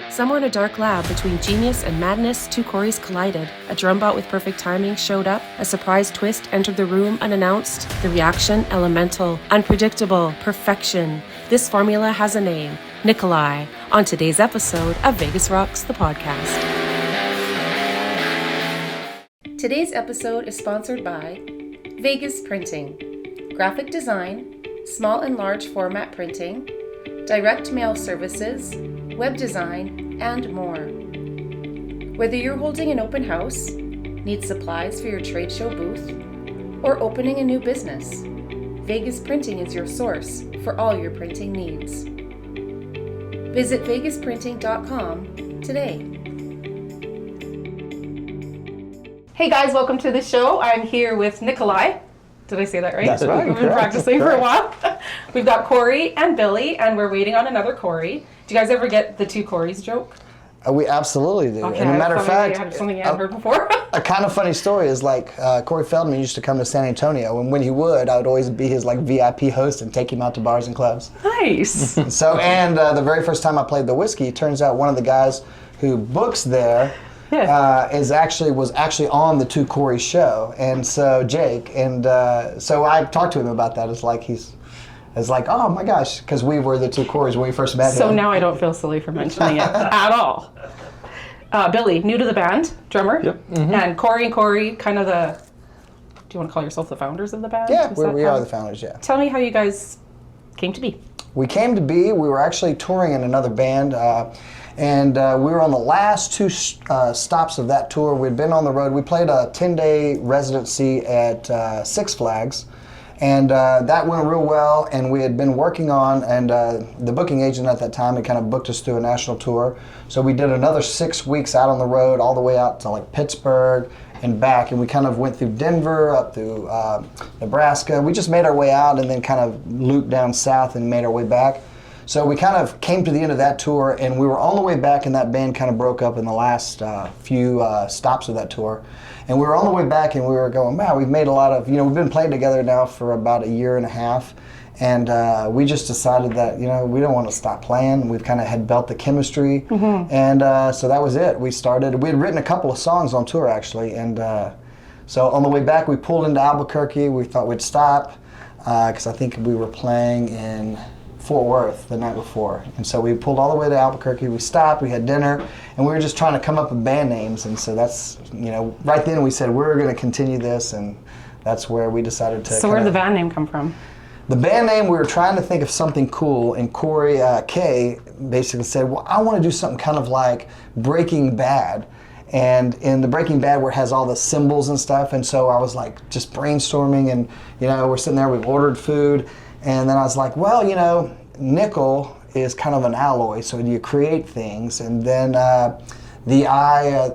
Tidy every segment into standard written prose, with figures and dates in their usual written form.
Somewhere in a dark lab between genius and madness, two Corys collided. A drumbot with perfect timing showed up. A surprise twist entered the room unannounced. The reaction, elemental, unpredictable, perfection. This formula has a name, Nikoli, on today's episode of Vegas Rocks, the podcast. Today's episode is sponsored by Vegas Printing, graphic design, small and large format printing, direct mail services, web design, and more. Whether you're holding an open house, need supplies for your trade show booth, or opening a new business, Vegas Printing is your source for all your printing needs. Visit vegasprinting.com today. Hey guys, welcome to the show. I'm here with Nikoli. Did I say that right? That's right. We've been practicing for a while. We've got Cory and Billy, and we're waiting on another Cory. Do you guys ever get the two Corys joke? We absolutely do. Okay, and a matter of fact, something you hadn't heard before. a kind of funny story is like Corey Feldman used to come to San Antonio, and when he would, I would always be his like VIP host and take him out to bars and clubs. Nice. So, and the very first time I played the whiskey, it turns out one of the guys who books there was actually on the two Cory show, and so Jake, and so I talked to him about that. It's like, oh my gosh, because we were the two Corys when we first met him. So now I don't feel silly for mentioning it at all. Billy, new to the band, drummer. Yep. Mm-hmm. And Cory, kind of do you want to call yourself the founders of the band? Yeah, we are the founders, yeah. Tell me how you guys came to be. We were actually touring in another band, and we were on the last two stops of that tour. We'd been on the road. We played a 10-day residency at Six Flags, and that went real well, and we had been working on, and the booking agent at that time had kind of booked us through a national tour. So we did another 6 weeks out on the road, all the way out to like Pittsburgh and back, and we kind of went through Denver, up through Nebraska. We just made our way out and then kind of looped down south and made our way back. So we kind of came to the end of that tour, and we were on the way back, and that band kind of broke up in the last few stops of that tour. And we were on the way back, and we were going, wow, we've made a lot of, we've been playing together now for about a year and a half. And we just decided that, we don't want to stop playing. We've kind of had built the chemistry. Mm-hmm. And so that was it. We had written a couple of songs on tour, actually. And so on the way back, we pulled into Albuquerque. We thought we'd stop because I think we were playing in Fort Worth the night before. And so we pulled all the way to Albuquerque. We stopped, we had dinner, and we were just trying to come up with band names. And so that's, right then we said, we're going to continue this. And that's where we decided to. So where did the band name come from? The band name, we were trying to think of something cool, and Cory, Kay, basically said, well, I want to do something kind of like Breaking Bad. And in the Breaking Bad where it has all the symbols and stuff, and so I was like just brainstorming, and we're sitting there, we've ordered food, and then I was like, well, nickel is kind of an alloy, so you create things, and then the I,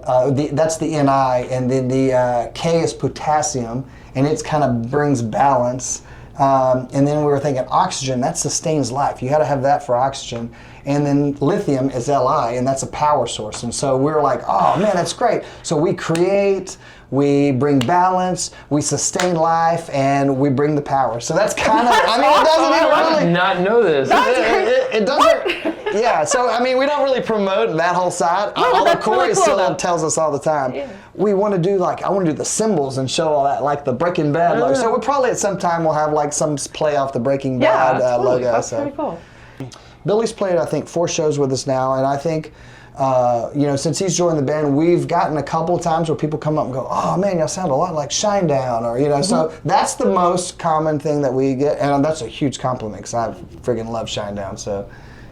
that's the Ni, and then the K is potassium, and it kind of brings balance. And then we were thinking oxygen, that sustains life. You got to have that for oxygen. And then lithium is Li, and that's a power source. And so we were like, oh man, that's great. So we create, we bring balance, we sustain life, and we bring the power. So that's kind of, it doesn't even really. I did not know this. It doesn't. Yeah, so we don't really promote that whole side. Although Cory still tells us all the time, we want to do I want to do the symbols and show all that, like the Breaking Bad logo. So we'll probably at some time we'll have some play off the Breaking Bad logo. That's pretty cool. Billy's played, I think, 4 shows with us now, and I think, since he's joined the band, we've gotten a couple of times where people come up and go, oh man, y'all sound a lot like Shinedown, or, mm-hmm. So that's the most common thing that we get, and that's a huge compliment, because I friggin' love Shinedown, so,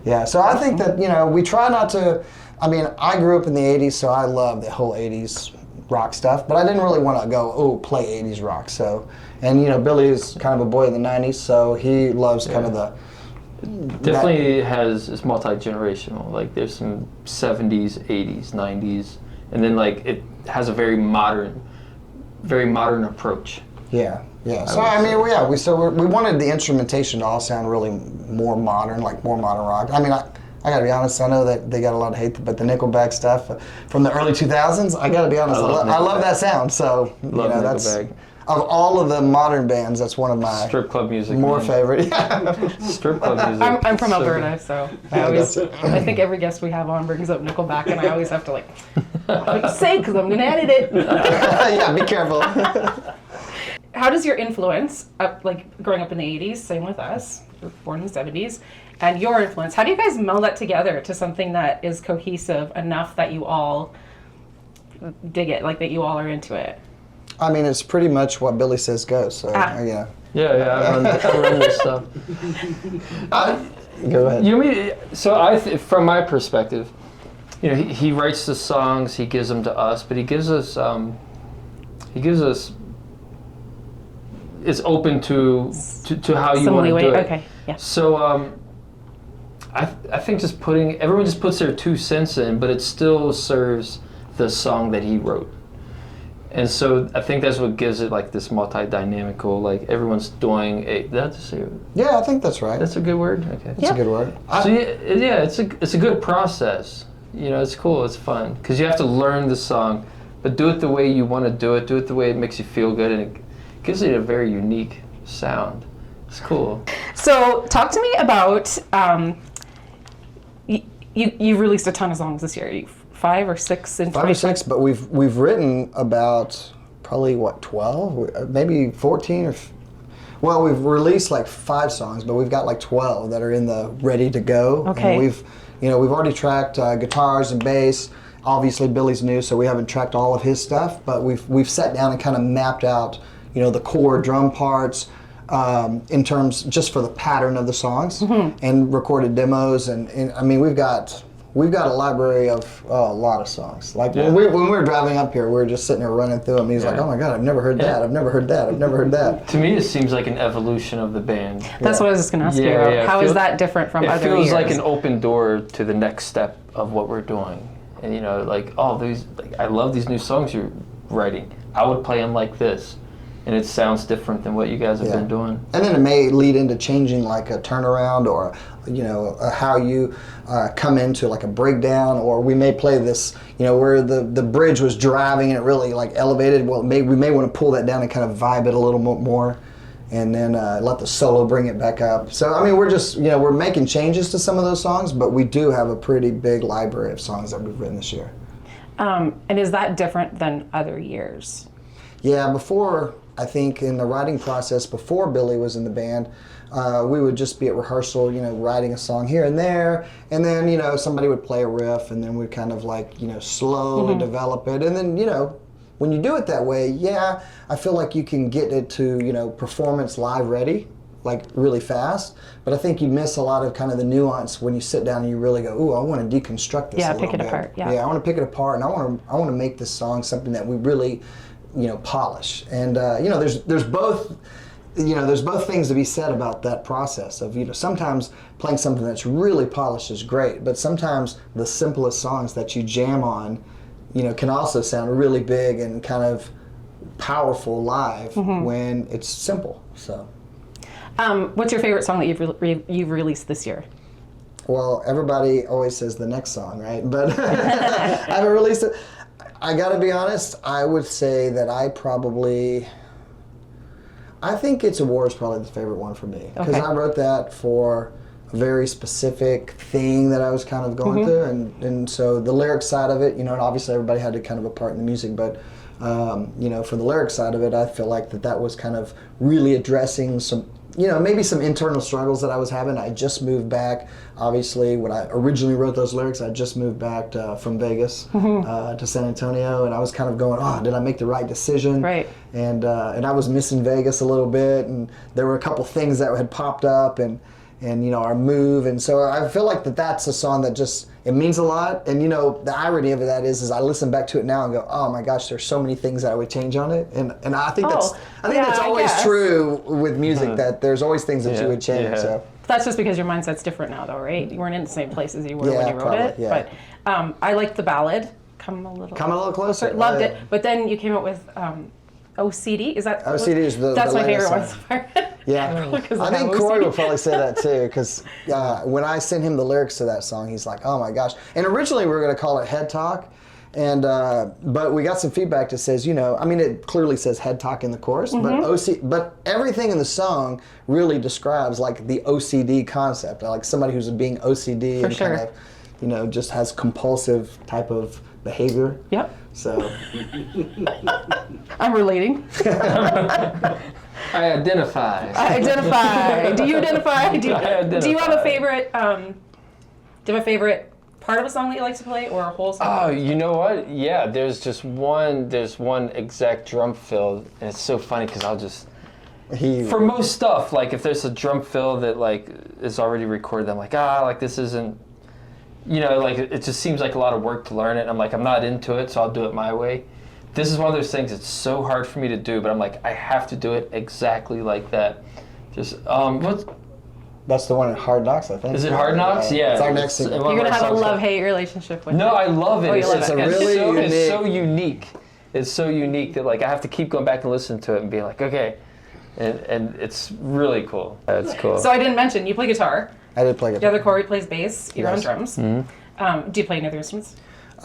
yeah. So I think that, we try not to, I grew up in the 80s, so I love the whole 80s rock stuff, but I didn't really want to go, play 80s rock, so, and, Billy is kind of a boy of the 90s, so he loves kind of the, definitely it's multi-generational. Like there's some 70s, 80s, 90s, and then it has a very modern approach. Yeah. So we wanted the instrumentation to all sound really more modern, like more modern rock. I gotta be honest, I know that they got a lot of hate, but the Nickelback stuff from the early 2000s, I gotta be honest, I love that sound. So Nickelback. Of all of the modern bands, that's one of my strip club music. more man. favorite. Strip club music. I'm from So Alberta, so I think every guest we have on brings up Nickelback, and I always have to what you say, because I'm gonna edit it. Yeah, be careful. How does your influence, growing up in the 80s, same with us, we were born in the 70s, and your influence, how do you guys meld that together to something that is cohesive enough that you all dig it, that you all are into it? I mean, it's pretty much what Billy says goes. So Yeah, I run this stuff. Go ahead. You mean so? From my perspective, he writes the songs, he gives them to us, but he gives us. It's open to how you want to do it. Okay, yeah. So I think everyone just puts their 2 cents in, but it still serves the song that he wrote. And so I think that's what gives it this multi-dynamical, everyone's doing did I just say it? Yeah, I think that's right. That's a good word? Okay. That's a good word. So yeah, it's a good process. It's cool, it's fun. Because you have to learn the song, but do it the way you want to do it the way it makes you feel good, and it gives it a very unique sound. It's cool. So talk to me about, you released a ton of songs this year. 5 or 6 in 5 or 6, but we've written about probably 12, maybe 14 well, we've released 5 songs, but we've got 12 that are in the ready to go. Okay. And we've already tracked guitars and bass. Obviously Billy's new, so we haven't tracked all of his stuff, but we've sat down and kind of mapped out the core drum parts in terms just for the pattern of the songs, and recorded demos, and I mean we've got a library of a lot of songs. When we were driving up here, we were just sitting there running through them. He's like, "Oh my God, I've never heard that. I've never heard that. I've never heard that." To me, it seems like an evolution of the band. That's what I was just going to ask you about. Yeah. How is that different from other years? It feels like an open door to the next step of what we're doing. And I love these new songs you're writing. I would play them like this. And it sounds different than what you guys have been doing. And then it may lead into changing a turnaround, or how you come into a breakdown, or we may play this where the bridge was driving and it really elevated. Well, we may want to pull that down and kind of vibe it a little more, and then let the solo bring it back up. So I mean, we're just we're making changes to some of those songs, but we do have a pretty big library of songs that we've written this year. And is that different than other years? Yeah, before, I think in the writing process, before Billy was in the band, we would just be at rehearsal, writing a song here and there, and then, somebody would play a riff, and then we'd kind of slowly develop it. And then, when you do it that way, I feel like you can get it to, performance live ready, really fast. But I think you miss a lot of kind of the nuance when you sit down and you really go, ooh, I want to deconstruct this a little bit. Yeah, pick it apart, yeah. Yeah, I want to pick it apart, and I want to make this song something that we really polish. And there's both things to be said about that process of sometimes playing something that's really polished is great, but sometimes the simplest songs that you jam on can also sound really big and kind of powerful live when it's simple. So what's your favorite song that you've released this year? Well, everybody always says the next song, right? But I haven't released it. I gotta be honest, I would say that I think It's a War is probably the favorite one for me. Because I wrote that for a very specific thing that I was kind of going through, and so the lyric side of it, and obviously everybody had to kind of a part in the music, but for the lyric side of it, I feel like that was kind of really addressing some, maybe some internal struggles that I was having. I just moved back. Obviously, when I originally wrote those lyrics, I just moved back from Vegas to San Antonio, and I was kind of going, did I make the right decision? Right. And I was missing Vegas a little bit, and there were a couple things that had popped up, and our move, and so I feel like that's a song that just, it means a lot. And the irony of that is I listen back to it now and go, oh my gosh, there's so many things that I would change on it, and I think that's always true with music, that there's always things that you would change. Yeah. So that's just because your mindset's different now, though, right? You weren't in the same place as you were when you wrote it. Yeah. But I liked the ballad, Come a Little Closer. Loved it. But then you came up with OCD. Is that OCD is that's my favorite one song. so far. Yeah, I think Cory will probably say that too, because when I sent him the lyrics to that song, he's like, "Oh my gosh!" And originally we were going to call it Head Talk, And but we got some feedback that says, I mean, it clearly says head talk in the chorus, but everything in the song really describes like the OCD concept, like somebody who's being OCD For and sure. kind of, just has compulsive type of behavior. Yep. So I'm relating. I identify. I identify. Do you identify? Do you, I identify. Do you have a favorite? Do you have a favorite part of a song that you like to play, or a whole song? Oh, you know what? Yeah, there's one exact drum fill, and it's so funny because I'll just, for most stuff, like if there's a drum fill that like is already recorded, I'm like, like this isn't, like it just seems like a lot of work to learn it. I'm like, I'm not into it, so I'll do it my way. This is one of those things that's so hard for me to do, but I'm like, I have to do it exactly like that. Just, that's the one in Hard Knocks, I think. Is it Hard Knocks? Yeah. It's our next single. You're gonna have a love-hate relationship with it. No, I love it. Oh, you love it's it. It's so unique. It's so unique that like I have to keep going back and listen to it and be like, okay, and it's really cool. It's cool. So I didn't mention you play guitar. I did play The guitar. other Cory plays bass. You're on Yes. drums. Mm-hmm. Do you play any other instruments?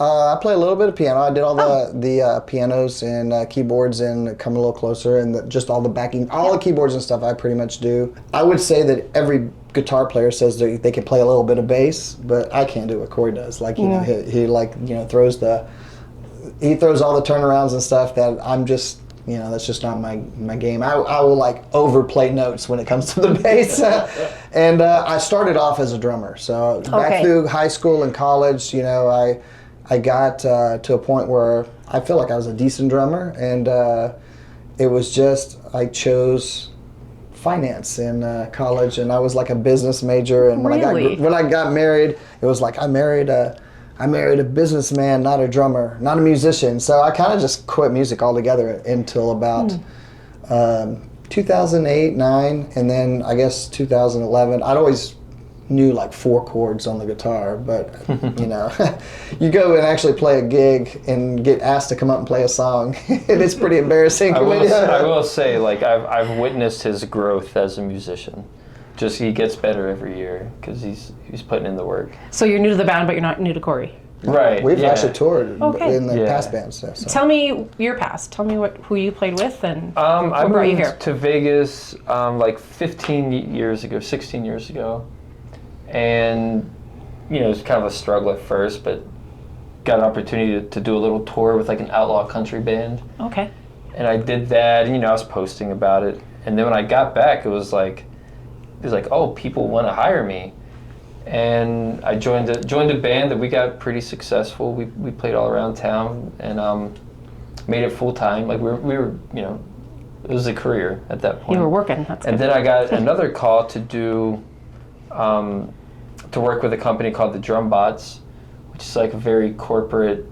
I play a little bit of piano. I did all the pianos and keyboards and Come a Little Closer and just all the backing, all the keyboards and stuff I pretty much do. I would say that every guitar player says they can play a little bit of bass, but I can't do what Cory does. Like, he throws all the turnarounds and stuff that I'm just, that's just not my game. I will like overplay notes when it comes to the bass. And I started off as a drummer. So back through high school and college, I got to a point where I feel like I was a decent drummer, and it was just I chose finance in college, and I was like a business major. And when I got married, it was like I married a businessman, not a drummer, not a musician. So I kind of just quit music altogether until about 2008, 9, and then I guess 2011. I'd always knew like 4 chords on the guitar, but you go and actually play a gig and get asked to come up and play a song, and it's pretty embarrassing. I will say, like I've witnessed his growth as a musician. Just he gets better every year because he's putting in the work. So you're new to the band, but you're not new to Cory. Right. We've actually toured in the Yeah. past bands. So. Tell me your past. Tell me who you played with and I what brought you moved here. to Vegas like 16 years ago. And, it was kind of a struggle at first, but got an opportunity to do a little tour with like an outlaw country band. Okay. And I did that, and, I was posting about it. And then when I got back, it was like, oh, people want to hire me. And I joined a band that we got pretty successful. We played all around town and made it full time. Like we were, it was a career at that point. You were working. That's And good. then I got another call to do, to work with a company called the Drum Bots, which is like a very corporate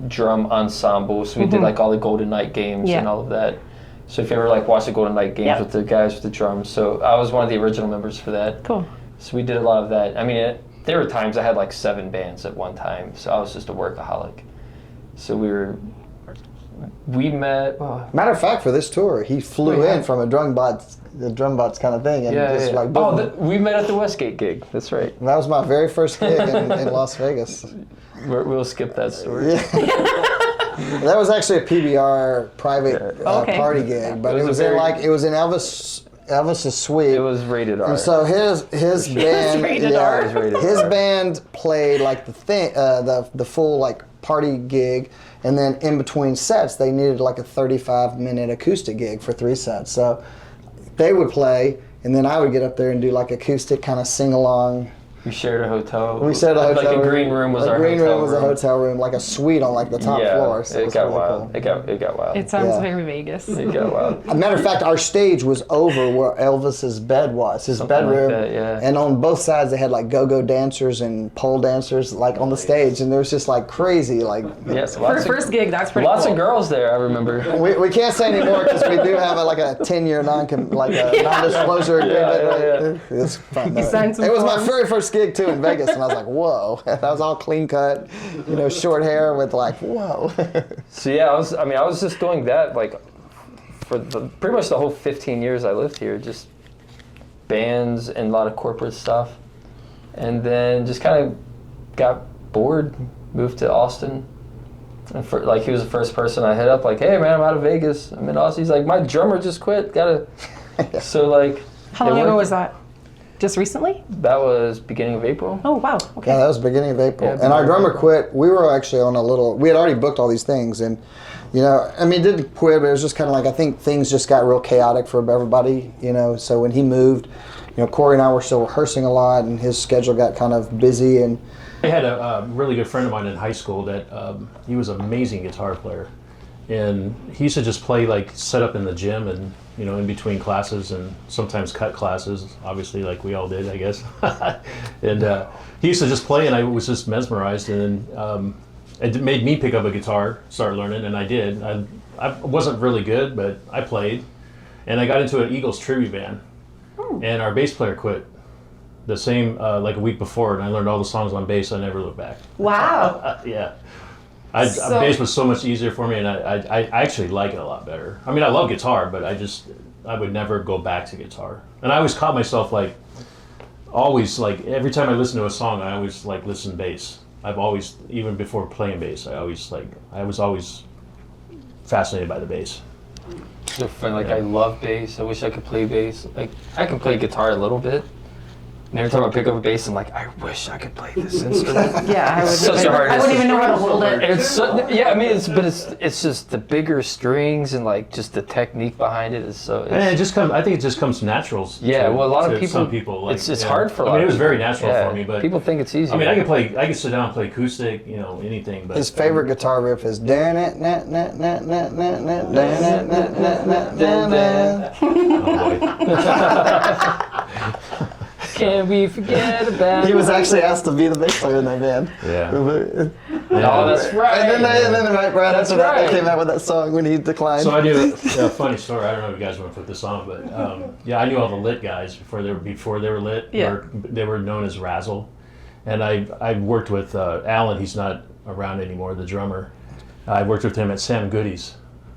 drum ensemble. So we did like all the Golden Knight games and all of that. So if you ever like watch the Golden Knight games with the guys with the drums, so I was one of the original members for that. Cool. So we did a lot of that. I mean, there were times I had like 7 bands at one time, so I was just a workaholic. So we met. Oh, Matter of fact, for this tour, he flew in from the drum bots kind of thing, and like boom. We met at the Westgate gig. That's right. That was my very first gig in Las Vegas. We'll skip that story. Yeah. That was actually a PBR private party gig, but it was in Elvis's suite. It was rated R. And so his band, rated R. It was rated his R. band played like the full like party gig, and then in between sets they needed like a 35-minute acoustic gig for 3 sets. So they would play, and then I would get up there and do like acoustic kind of sing along. We shared a hotel. We shared a hotel like room. a green room was our green hotel room. Was a hotel room, like a suite on like the top floor. So it got really wild. Cool. It got wild. It sounds very Vegas. It got wild. As a matter of fact, our stage was over where Elvis's bed was, his bedroom. like that, yeah. And on both sides, they had like go-go dancers and pole dancers like on the stage, and there was just like crazy, like. Yes, For a first gig, that's pretty lots cool. of girls there. I remember. We can't say anymore because we do have a 10-year non-disclosure agreement. It's fun. You signed some It was my forms. very first gig too in Vegas, and I was like, whoa. That was all clean cut, short hair with like, whoa. So yeah, I was just doing that like for pretty much the whole 15 years I lived here, just bands and a lot of corporate stuff, and then just kind of got bored, moved to Austin, And like he was the first person I hit up, like, hey man, I'm out of Vegas. I'm in Aussie. He's like, my drummer just quit. Gotta. So like. How long ago was that? Just recently? That was beginning of April. Oh wow. Okay. Yeah, that was beginning of April. Yeah, and our drummer April. quit. We were actually on a little. We had already booked all these things, and you know, I mean, didn't quit, but it was just kind of like I think things just got real chaotic for everybody. You know, so when he moved, you know, Cory and I were still rehearsing a lot, and his schedule got kind of busy and. I had a really good friend of mine in high school that he was an amazing guitar player, and he used to just play like set up in the gym and you know in between classes and sometimes cut classes, obviously like we all did, I guess. And he used to just play, and I was just mesmerized. And then it made me pick up a guitar, start learning, and I did. I wasn't really good, but I played, and I got into an Eagles tribute band, and our bass player quit. The same, like a week before, and I learned all the songs on bass. I never looked back. Wow. Yeah. So- Bass was so much easier for me, and I actually like it a lot better. I mean, I love guitar, but I would never go back to guitar. And I always caught myself like, always like, every time I listen to a song, I always like listen bass. I've always, even before playing bass, I was always fascinated by the bass. So funny, like I love bass. I wish I could play bass. Like I can play guitar a little bit. And every time I pick up a bass, I'm like, I wish I could play this instrument. Yeah, I wouldn't even know how to hold it. It's so, yeah, I mean, it's just the bigger strings and like just the technique behind it is so. And it just comes. I think it just comes natural. Yeah, well, a lot of people. Some people. Like, it's hard for. A lot I mean, it was of very people. natural Yeah, for me, but people think it's easy. I mean, I can sit down and play acoustic, you know, anything. But His favorite guitar riff is dan it nat nat nat nat nat nat dan it nat nat nat nat. Oh, boy. Can we forget about? He was actually asked to be the bass player in that band. Yeah. Oh, that's right. And then right after that, right. they came out with that song when he declined. So I knew a funny story. I don't know if you guys want to put this on, but yeah, I knew all the lit guys before they were lit. Yeah. They were known as Razzle, and I worked with Alan. He's not around anymore. The drummer. I worked with him at Sam Goody's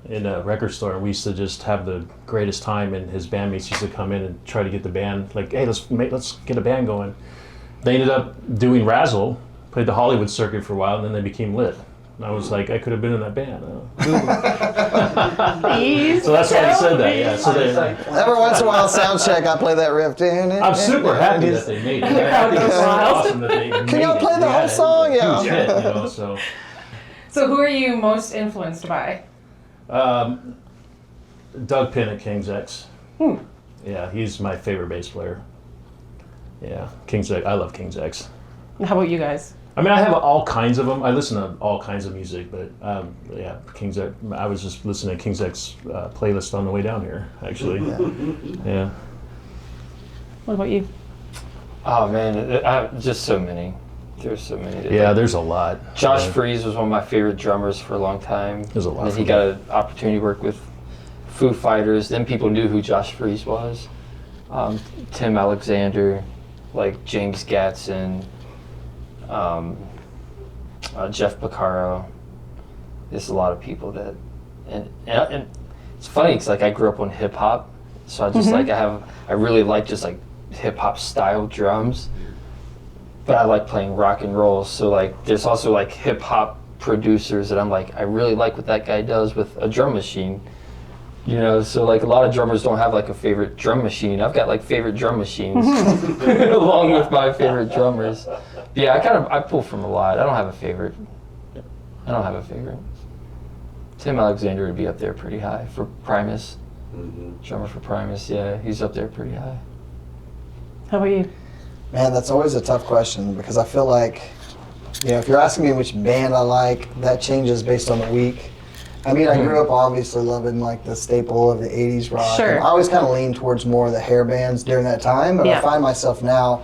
in a record store, and we used to just have the greatest time. And his bandmates used to come in and try to get the band like, hey, let's get a band going. They ended up doing Razzle, played the Hollywood circuit for a while, and then they became lit. And I was like, I could have been in that band. So that's why I said that. Yeah. So Every once in a while, sound check, I play that riff. I'm super happy that they made it. I think it's awesome that they made Can y'all it. play the whole song? Yeah. Huge hit, you know, so. So who are you most influenced by? Doug Penn at King's X. Yeah, he's my favorite bass player. Yeah, King's X. I love King's X. How about you guys? I mean, I have all kinds of them. I listen to all kinds of music, but yeah, King's X. I was just listening to King's X playlist on the way down here, actually. Yeah. What about you? Oh man, just so many. There's so many. Yeah, there's a lot. Josh Freese was one of my favorite drummers for a long time. There's a lot And for he me. got an opportunity to work with Foo Fighters. Then people knew who Josh Freese was. Tim Alexander, like James Gatson, Jeff Porcaro. There's a lot of people that, and it's funny because like I grew up on hip hop, so I just like I really like just like hip hop style drums. But I like playing rock and roll, so like there's also like hip hop producers that I'm like, I really like what that guy does with a drum machine. You know, so like a lot of drummers don't have like a favorite drum machine. I've got like favorite drum machines along with my favorite drummers. But yeah, I pull from a lot. I don't have a favorite. Tim Alexander would be up there pretty high for Primus. Drummer for Primus, yeah, he's up there pretty high. How about you? Man, that's always a tough question because I feel like, you know, if you're asking me which band I like, that changes based on the week. I mean, I grew up obviously loving like the staple of the 80s rock. Sure. And I always kind of leaned towards more of the hair bands during that time, but Yeah. I find myself now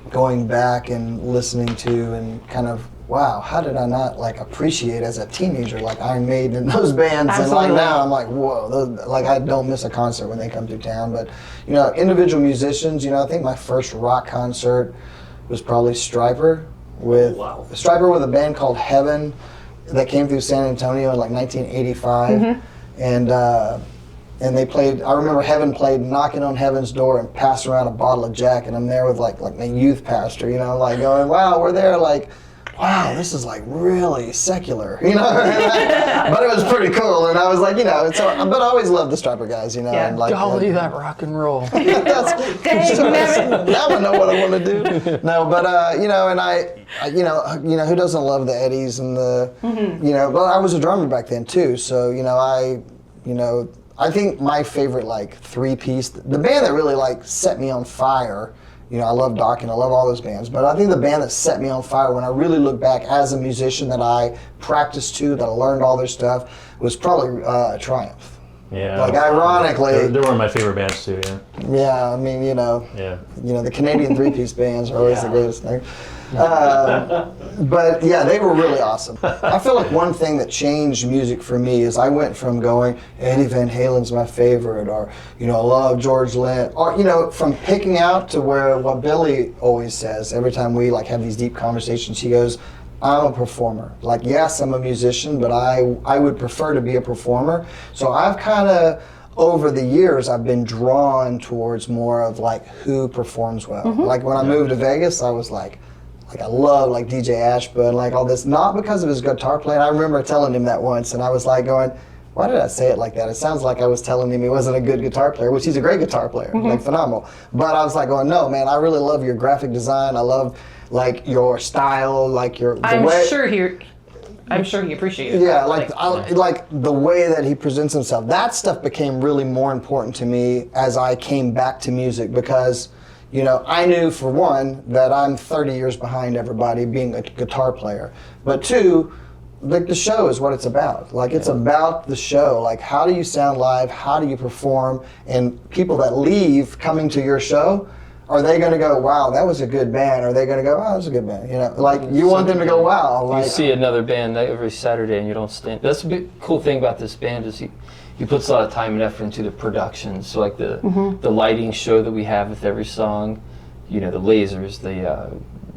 going back and listening to and kind of, wow, how did I not like appreciate as a teenager like Iron Maiden and those bands? Absolutely. And like now I'm like, whoa, those, like I don't miss a concert when they come through town. But you know, stividual musicians, you know, I think my first rock concert was probably Stryper with a band called Heaven that came through San Antonio in like 1985, and they played. I remember Heaven played "Knocking on Heaven's Door" and passed around a bottle of Jack, and I'm there with like my youth pastor, you know, like going, wow, we're there like wow, this is like really secular, you know. But it was pretty cool, and I was like, you know, but I always loved the Striper guys, you know. Yeah. And like, Golly, that rock and roll. now I know what I want to do. No, but you know, and you know, who doesn't love the Eddies and the, you know. But I was a drummer back then too, so you know, I think my favorite like 3-piece, the band that really like set me on fire. You know, I love Doc and I love all those bands, but I think the band that set me on fire when I really look back as a musician that I practiced to, that I learned all their stuff, was probably Triumph. Yeah. Like ironically, they're one of my favorite bands too. Yeah. Yeah, I mean, you know, the Canadian 3-piece bands are always the greatest thing. But yeah, they were really awesome. I feel like one thing that changed music for me is I went from going, Eddie Van Halen's my favorite, or, you know, I love George Lynch, or, you know, from picking out to where what Billy always says every time we like have these deep conversations, he goes, I'm a performer. Like, yes, I'm a musician, but I would prefer to be a performer. So I've kind of, over the years, I've been drawn towards more of like who performs well. Like when I moved to Vegas, I was like I love like DJ Ashba and like all this, not because of his guitar playing. I remember telling him that once, and I was like going, why did I say it like that? It sounds like I was telling him he wasn't a good guitar player, which he's a great guitar player, like phenomenal. But I was like going, no, man, I really love your graphic design. I love like your style, like I'm sure he appreciates it. Yeah, like the way that he presents himself. That stuff became really more important to me as I came back to music because, you know, I knew for one that I'm 30 years behind everybody being a guitar player. But two, like the show is what it's about. Like it's about the show. Like how do you sound live? How do you perform? And people that leave coming to your show, are they going to go, wow, that was a good band? Or are they going to go, oh, that was a good band? You know, like you want them to go, wow. Like, you see another band every Saturday and you don't stand. That's a big cool thing about this band is he puts a lot of time and effort into the production. So like the lighting show that we have with every song, you know, the lasers,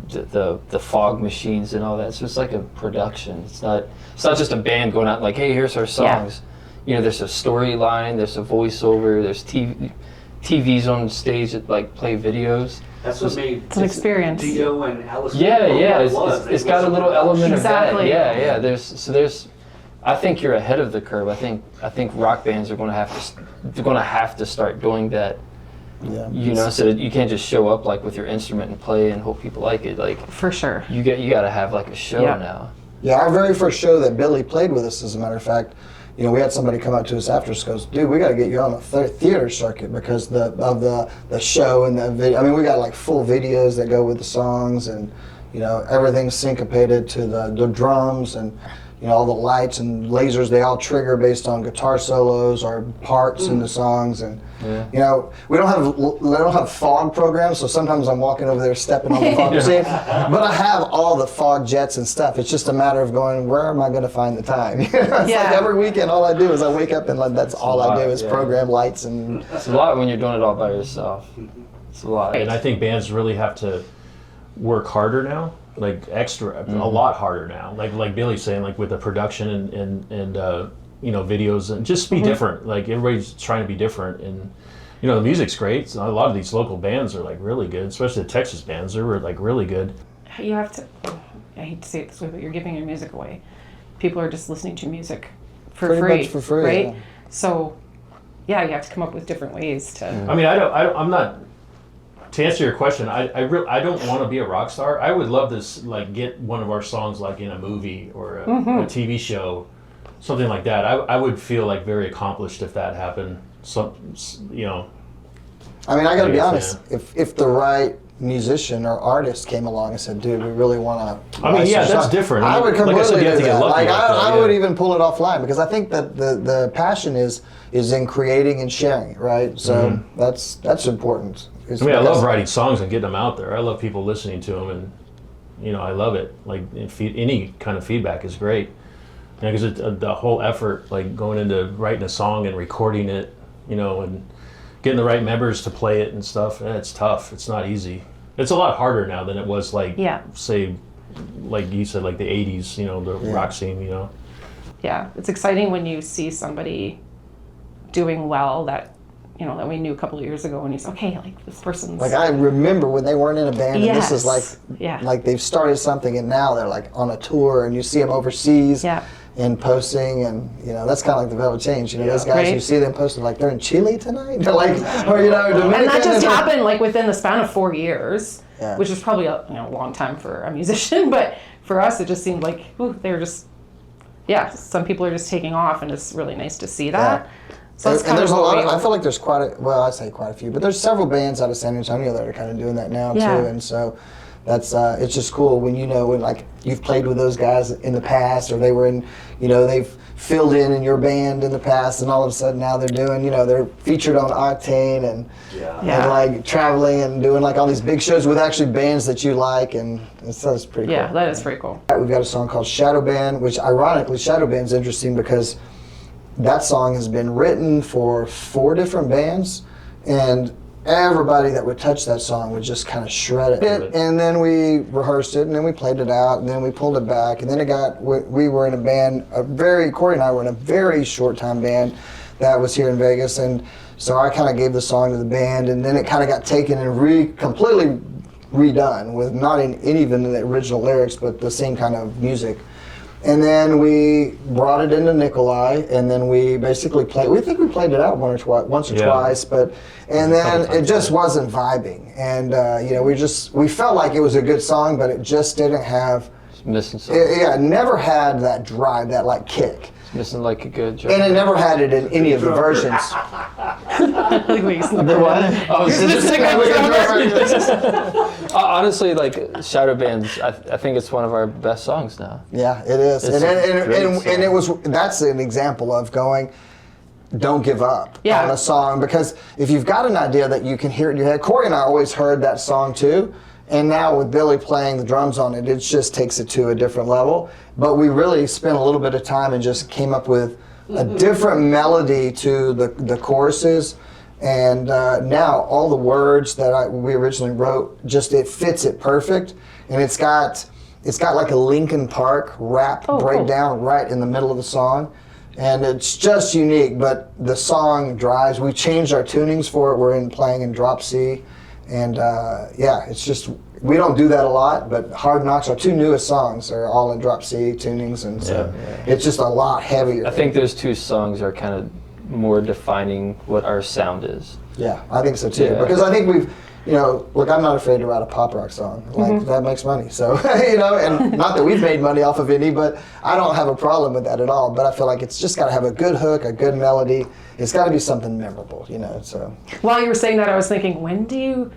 the fog machines and all that. So it's like a production. It's not just a band going out like, hey, here's our songs. You know, there's a storyline, there's a voiceover, there's TVs on stage that like play videos. That's what made it's an experience. Dio and Alice. It's got a little element exactly. of that. There's I think you're ahead of the curve. I think rock bands are going to have to start doing that. Yeah. You know, so that you can't just show up like with your instrument and play and hope people like it. Like for sure. You got to have like a show now. Yeah, our very first show that Billy played with us, as a matter of fact, you know, we had somebody come up to us after us, goes, dude, we got to get you on the theater circuit because of the show and the video. I mean, we got like full videos that go with the songs, and you know, everything's syncopated to the drums, and you know, all the lights and lasers, they all trigger based on guitar solos or parts in the songs. And you know, we don't have fog programs, so sometimes I'm walking over there stepping on the fog machine. But I have all the fog jets and stuff. It's just a matter of going, where am I going to find the time? It's like every weekend, all I do is I wake up and that's all I do is program lights. And it's a lot when you're doing it all by yourself. It's a lot. And I think bands really have to work harder now. Like extra, a lot harder now. Like Billy's saying, like with the production and you know, videos, and just be different. Like everybody's trying to be different, and you know, the music's great. So a lot of these local bands are like really good, especially the Texas bands. They were like really good. You have to. I hate to say it this way, but you're giving your music away. People are just listening to music Pretty much for free, right? yeah. So, yeah, you have to come up with different ways to. I mean, I'm not. To answer your question, I don't want to be a rock star. I would love to like get one of our songs like in a movie or a TV show, something like that. I would feel like very accomplished if that happened. So, you know. I mean, I got to be honest. If the right musician or artist came along and said, "Dude, we really want to," I mean, yeah, that's different. I would completely like I said, you have to get lucky. Like I would even pull it offline because I think that the passion is in creating and sharing, right? So that's important. I mean, I love writing songs and getting them out there. I love people listening to them, and you know, I love it. Like any kind of feedback is great, because the whole effort, like going into writing a song and recording it, you know, and getting the right members to play it and stuff. It's tough. It's not easy. It's a lot harder now than it was like, say, like you said, like the '80s. You know, the rock scene. You know. Yeah, it's exciting when you see somebody doing well that you know, that we knew a couple of years ago, and he's okay, like this person's Like I remember when they weren't in a band, and this is like, Yeah. like they've started something, and now they're like on a tour, and you see them overseas, Yeah. and posting, and you know that's kind of like the Velvet Change. You know, those guys, Right. you see them posting like they're in Chile tonight, they're like, or you know, Dominican. And that just they're- happened like within the span of 4 years, Yeah. which is probably a long time for a musician, but for us it just seemed like they were just, some people are just taking off, and it's really nice to see that. So that's And kind there's of a what lot. we- I feel like there's quite a. Well, I say quite a few, but there's several bands out of San Antonio that are kind of doing that now Yeah. too, and so that's it's just cool when when like you've played with those guys in the past, or they were in, they've filled in your band in the past, and all of a sudden now they're doing, they're featured on Octane and Yeah. like traveling and doing like all these big shows with actually bands that you like, and so it's pretty Yeah, cool. that is pretty cool. We've got a song called Shadow Band, which ironically Shadow Band's interesting because that song has been written for 4 different bands, and everybody that would touch that song would just kind of shred it. And then we rehearsed it, and then we played it out, and then we pulled it back, and then we were in a band, Cory and I were in a very short time band that was here in Vegas, and so I kind of gave the song to the band, and then it kind of got taken and completely redone with not even the original lyrics, but the same kind of music. And then we brought it into Nikoli, and then we basically played. We think we played it out once or twice, and then it just wasn't vibing. And we felt like it was a good song, but it just didn't have. It's missing something. It never had that drive, that like kick. It's missing like a good job. And it never had it in any of the versions. The what? Oh, it's honestly, like Shadow Bands, I think it's one of our best songs now. Yeah, it is. It's a great song. That's an example of going, don't give up Yeah. on a song, because if you've got an idea that you can hear it in your head, Cory and I always heard that song too, and now with Billy playing the drums on it, it just takes it to a different level. But we really spent a little bit of time and just came up with a different melody to the choruses. And now all the words that we originally wrote, it fits it perfect. And it's got like a Linkin Park rap breakdown right in the middle of the song. And it's just unique, but the song drives. We changed our tunings for it. We're playing in drop C. And it's just, we don't do that a lot, but Hard Knocks, our 2 newest songs, are all in drop C tunings, and so it's just a lot heavier. I think those 2 songs are kind of more defining what our sound is. Yeah, I think so too. Yeah. Because I think we've, look, I'm not afraid to write a pop rock song. Like, that makes money. So, and not that we've made money off of any, but I don't have a problem with that at all. But I feel like it's just got to have a good hook, a good melody. It's got to be something memorable, so. While you were saying that, I was thinking, when do you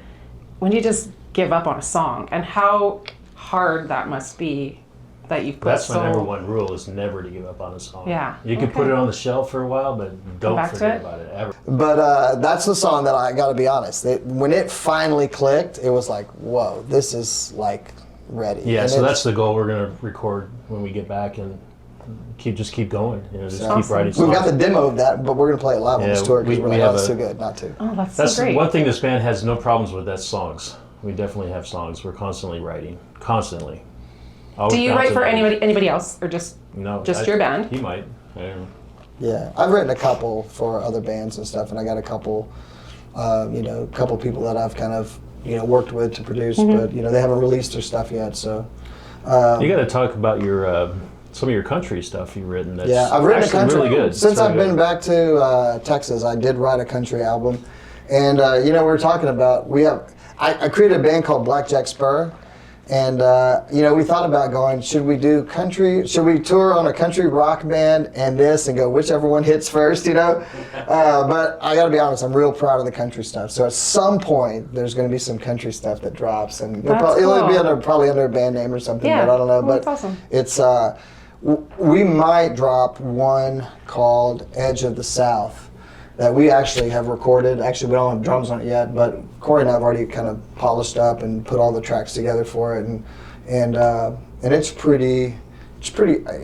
just give up on a song, and how hard that must be that you've put That's my number 1 rule, is never to give up on a song. Yeah. You can put it on the shelf for a while, but don't back to forget it. about it ever. But that's the song that I got to be honest. When it finally clicked, it was like, whoa, this is like ready. Yeah, And so that's the goal we're going to record when we get back, and keep going. Just keep Awesome. writing songs. We've got the demo of that, but we're going to play it live on Yeah, this tour because we we're like, have it's a- too good not to. Oh, that's That's so great. one thing this band has no problems with. That's songs. We definitely have songs. We're constantly writing. Constantly. Do you write for anybody else, or just No. your band? He might. I don't know. Yeah, I've written a couple for other bands and stuff, and I got a couple, couple people that I've kind of, worked with to produce, but they haven't released their stuff yet. So. You got to talk about your some of your country stuff you've written. That's I've written a actually country. really good. Since It's really I've been good. back to Texas, I did write a country album, and we were talking about I created a band called Blackjack Spur. And, we thought about going, should we do country? Should we tour on a country rock band and go whichever one hits first, But I got to be honest, I'm real proud of the country stuff. So at some point, there's going to be some country stuff that drops. And it'll be probably under a band name or something, Yeah. but I don't know. Well, But that's awesome. it's, we might drop one called Edge of the South that we actually have recorded. Actually, we don't have drums on it yet, but Cory and I have already kind of polished up and put all the tracks together for it, and it's pretty.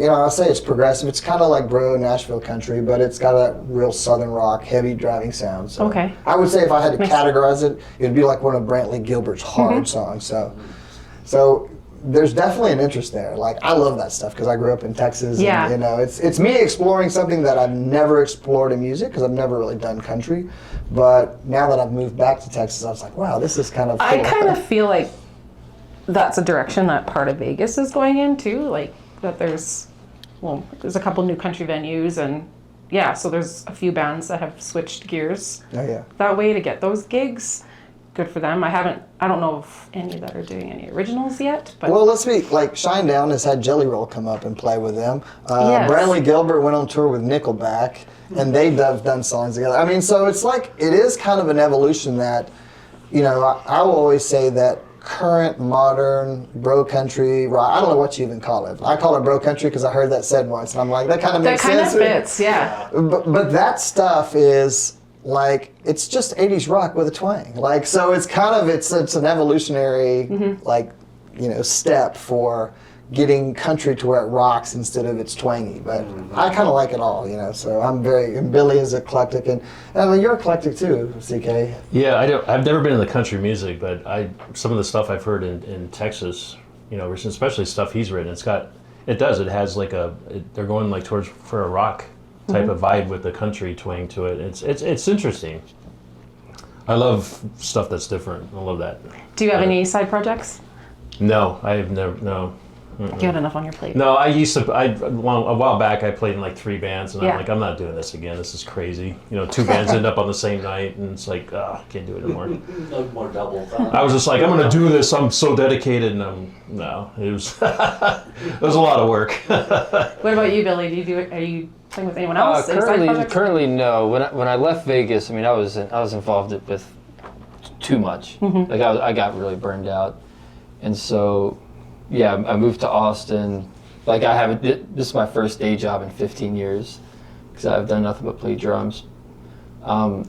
I'll say it's progressive. It's kind of like Nashville country, but it's got a real southern rock, heavy driving sound. So Okay. I would say if I had to categorize it, it'd be like one of Brantley Gilbert's hard songs. So there's definitely an interest there. Like, I love that stuff because I grew up in Texas. Yeah. And, you know, it's me exploring something that I've never explored in music because I've never really done country. But now that I've moved back to Texas, I was like, wow, this is kind of cool. I kind of feel like that's a direction that part of Vegas is going in too. Like that there's a couple new country venues and yeah, so there's a few bands that have switched gears that way to get those gigs. Good for them. I don't know if any that are doing any originals yet. But well, let's be like Shinedown has had Jelly Roll come up and play with them. Yes. Brantley Gilbert went on tour with Nickelback, and they've done songs together. I mean, so it's like it is kind of an evolution that, you know, I will always say that current modern bro country rock. I don't know what you even call it. I call it bro country because I heard that said once, and I'm like, that kind of makes sense. That kind of fits, yeah. But that stuff is. Like, it's just 80s rock with a twang. Like, so it's kind of, it's an evolutionary, like, you know, step for getting country to where it rocks instead of it's twangy. But I kind of like it all, you know, so and Billy is eclectic, and I mean, you're eclectic too, CK. Yeah, I've never been in the country music, but some of the stuff I've heard in Texas, you know, especially stuff he's written, it has like they're going like for a rock type of vibe with the country twang to it. It's interesting. I love stuff that's different. I love that. Do you have any side projects? No, I've never. No. You had enough on your plate. No, I used to. A while back, I played in like 3 bands, and Yeah. I'm like, I'm not doing this again. This is crazy. You know, 2 bands end up on the same night, and it's like, I can't do it anymore. No more doubles. I was just like, I'm gonna do this. I'm so dedicated, and it was it was a lot of work. What about you, Billy? Are you playing with anyone else? Any side projects? Currently, no. When I left Vegas, I mean, I was involved with too much. Like I got really burned out, and so yeah, I moved to Austin. Like this is my first day job in 15 years because I've done nothing but play drums. I'm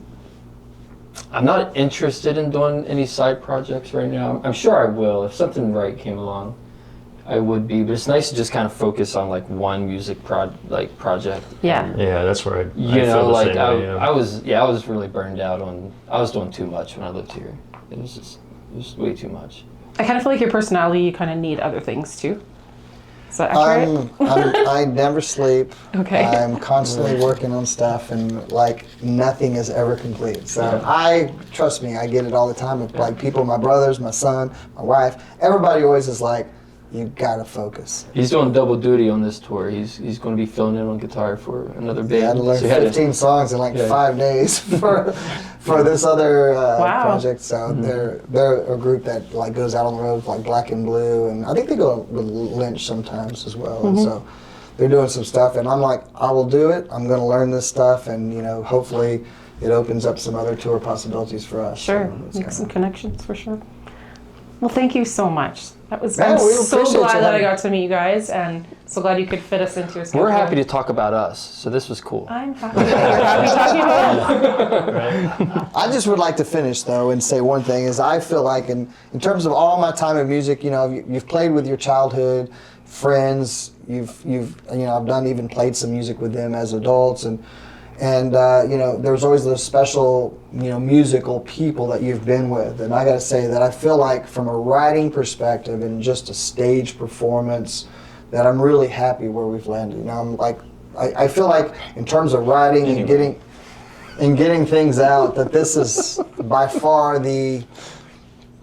not interested in doing any side projects right now. I'm sure I will if something right came along. I would be, but it's nice to just kind of focus on like one music project. Yeah. Yeah, that's where I You feel know, the like same way, yeah. I was really burned out I was doing too much when I lived here. It was way too much. I kind of feel like your personality, you kind of need other things too. Is that accurate? I never sleep. Okay. I'm constantly working on stuff, and like nothing is ever complete. So trust me, I get it all the time with like people, my brothers, my son, my wife. Everybody always is like, you gotta focus. He's doing double duty on this tour. He's going to be filling in on guitar for another band. I had to learn 15 songs in like 5 days for this other project. So they're a group that like goes out on the road with like Black and Blue, and I think they go with Lynch sometimes as well. And so they're doing some stuff, and I'm like, I will do it. I'm going to learn this stuff, and you know, hopefully it opens up some other tour possibilities for us. Sure, So make some connections for sure. Well, thank you so much. That was. Yeah, I'm we so appreciate glad you that I having- got to meet you guys, and so glad you could fit us into your schedule. We're happy to talk about us, so this was cool. I'm happy that you're happy talking about. I just would like to finish though and say one thing is I feel like in terms of all my time in music, you know, you've played with your childhood friends, you've I've even played some music with them as adults, and you know, there's always those special, you know, musical people that you've been with. And I got to say that I feel like from a writing perspective and just a stage performance that I'm really happy where we've landed. You know, I'm like, I feel like in terms of writing and getting things out, that this is by far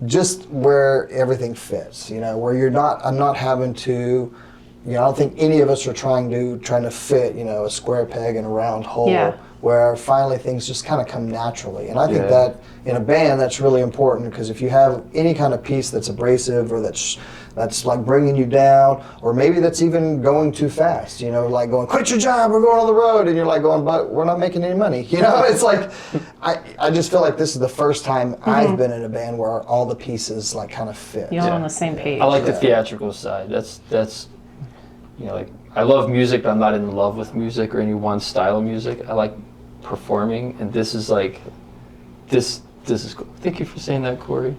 just where everything fits, you know, where I'm not having to, you know, I don't think any of us are trying to fit, you know, a square peg in a round hole. Yeah. Where finally things just kind of come naturally. And I think that in a band that's really important, because if you have any kind of piece that's abrasive or that's like bringing you down, or maybe that's even going too fast, you know, like going, quit your job, we're going on the road, and you're like going, but we're not making any money, you know. It's like I just feel like this is the first time I've been in a band where all the pieces like kind of fit. You're all on the same page. I like the theatrical side. That's you know, like I love music, but I'm not in love with music or any one style of music. I like performing, and this is like this is cool. Thank you for saying that, Cory.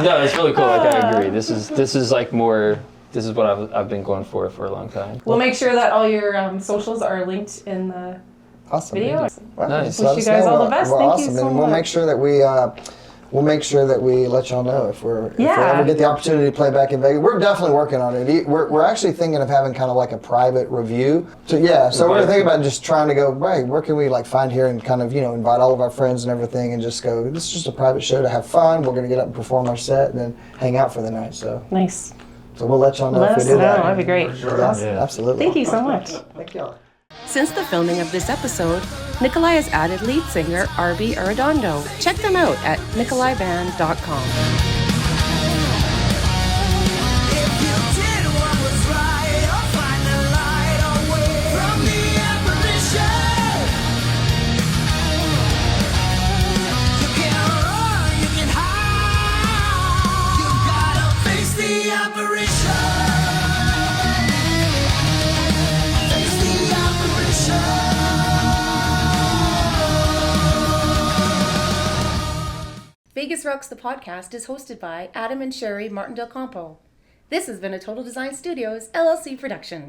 No, it's really cool. Like I agree. This is like more. This is what I've been going for a long time. We'll make sure that all your socials are linked in the Awesome. video. Well, Nice. just let Wish us you guys know. all the best. We're Thank awesome. you so And we'll much. make sure that we we'll make sure that we let y'all know if we Yeah. ever get the opportunity to play back in Vegas. We're definitely working on it. We're actually thinking of having kind of like a private review. So we're thinking about just trying to go, right, where can we like find here and kind of, invite all of our friends and everything and just go, this is just a private show to have fun. We're going to get up and perform our set and then hang out for the night. So Nice. we'll let y'all know Let if we us do know. that. That'd be great. Yeah, absolutely. Thank you so much. Thank y'all. Since the filming of this episode, Nikoli has added lead singer Arredondo. Check them out at nikoliband.com. Vegas Rocks the podcast is hosted by Adam and Sherry Martin Del Campo. This has been a Total Design Studios LLC production.